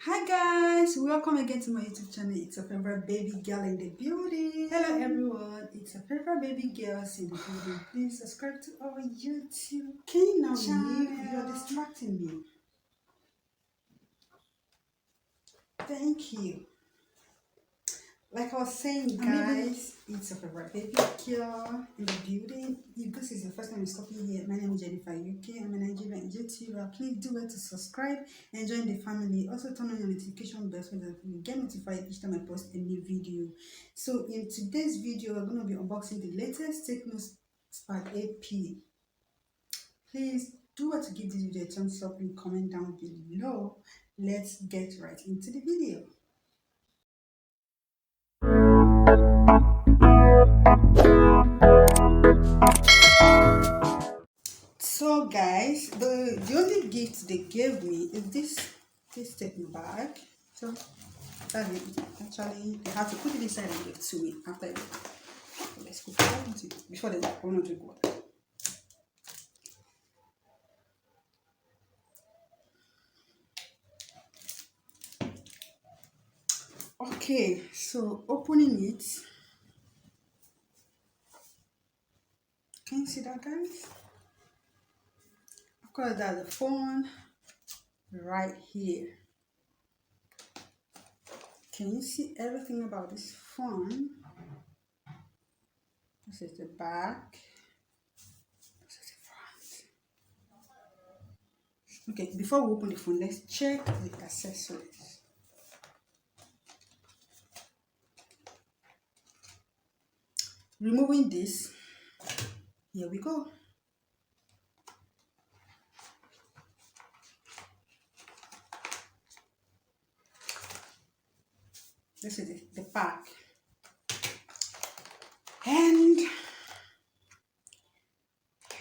Hi guys, welcome again to my YouTube channel. It's a favorite baby girl in the building. Hello everyone, it's a favorite baby girls in the building. Please subscribe to our YouTube. Can you now leave? You're distracting me. Thank you. Like I was saying, guys, it's a favorite baby girl in the building. If this is your first time you're stopping here, my name is Jennifer UK. I'm a Nigerian YouTuber. Please do well to subscribe and join the family. Also turn on your notification bell so that you get notified each time I post a new video. So in today's video, we're going to be unboxing the latest Tekno Spark 8P. Please do well to give this video a thumbs up and comment down below. Let's get right into the video. So guys, the only gift they gave me is this Tekno bag. So that's it. Actually, they have to put it inside and give it to me after it. So let's put it into before they want to drink water. Okay, so opening it. Can you see that, guys? Of course, that's the phone right here. Can you see everything about this phone? This is the back. This is the front. Okay, before we open the phone, let's check the accessories. Removing this, here we go. This is the pack. And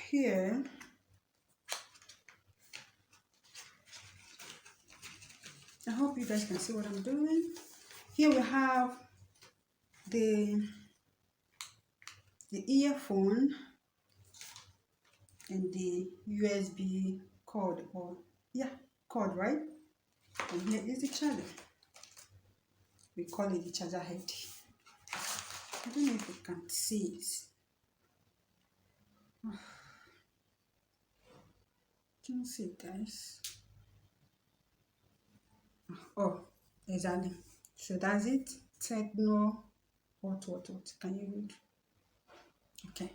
here, I hope you guys can see what I'm doing. Here we have the earphone and the USB cord, or cord, right? And here is the charger. We call it the charger head. I don't know if you can see it. Can you see it, guys? Oh, exactly. So that's it. Tekno what. Can you read? Okay.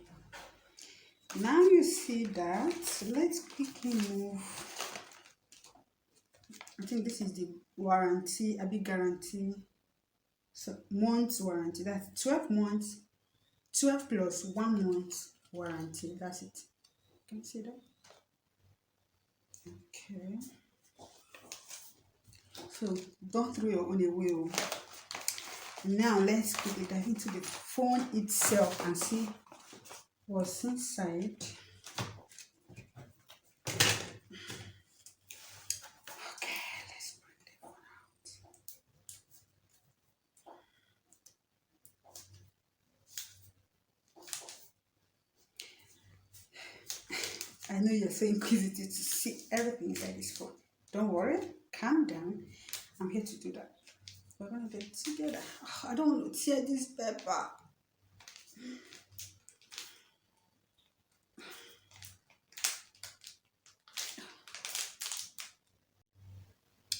Now you see that. Let's quickly move. I think this is the warranty, a big guarantee. So months warranty. That's 12 months, 12 plus 1 month warranty. That's it. Can you see that? Okay. So don't throw your own away. Now let's quickly dive into the phone itself and see what's inside. Okay, let's bring the phone out. I know you're so inquisitive to see everything inside this phone. Don't worry, calm down. I'm here to do that. We're gonna get it together. I don't want to tear this paper.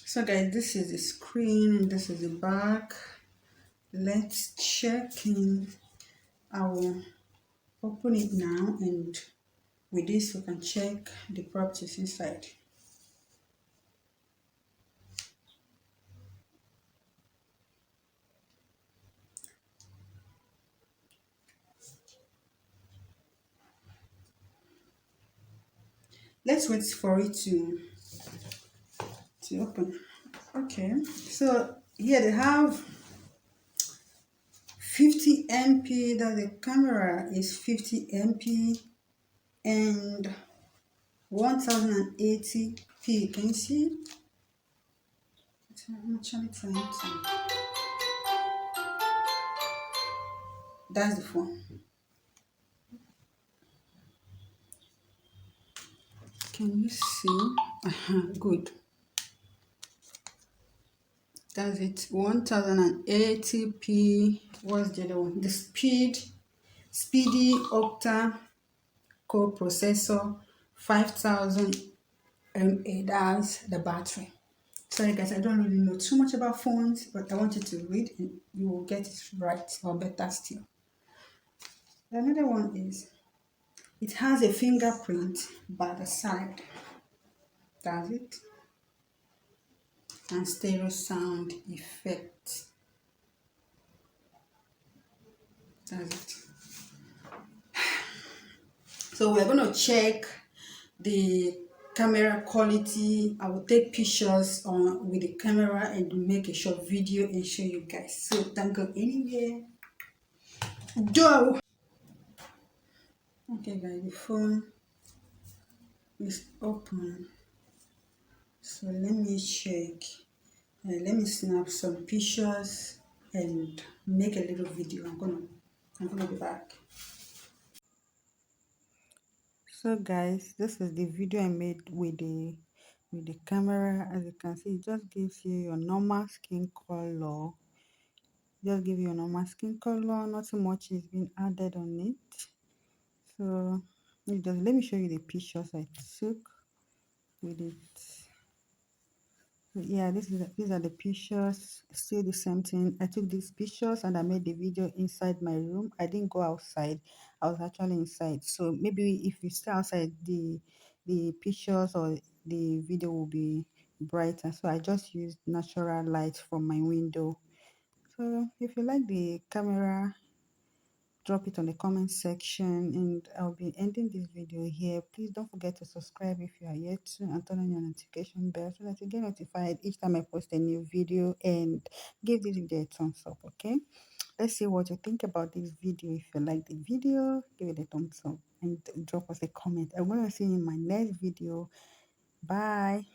So guys, this is the screen and this is the back. Let's check in. I will open it now, and with this we can check the properties inside. Let's wait for it to open. Okay, so here they have 50 MP, that the camera is 50 MP and 1080p. Can you see? I'm actually trying to. That's the phone. Can you see? Good. That's it. 1080p. What's the other one? The speedy octa core processor, 5000 mAh. That's the battery. Sorry guys, I don't really know too much about phones, but I want you to read and you will get it right or better still. Another one is it has a fingerprint by the side. That's it. And stereo sound effect. That's it. So we're going to check the camera quality. I will take pictures on with the camera and make a short video and show you guys. So don't go anywhere. Go. Okay guys, the phone is open. So let me check. Let me snap some pictures and make a little video. I'm gonna be back. So guys, this is the video I made with the camera. As you can see, it just gives you your normal skin color. Just give you a normal skin color. Nothing much is being added on it. So let me show you the pictures I took with it. Yeah, these are the pictures. Still the same thing. I took these pictures and I made the video inside my room. I didn't go outside. I was actually inside. So maybe if you stay outside, the pictures or the video will be brighter. So I just used natural light from my window. So if you like the camera, drop it on the comment section, and I'll be ending this video here. Please don't forget to subscribe if you are yet to, and turn on your notification bell so that you get notified each time I post a new video, and give this video a thumbs up. Okay, let's see what you think about this video. If you like the video, give it a thumbs up and drop us a comment. I'm going to see you in my next video. Bye.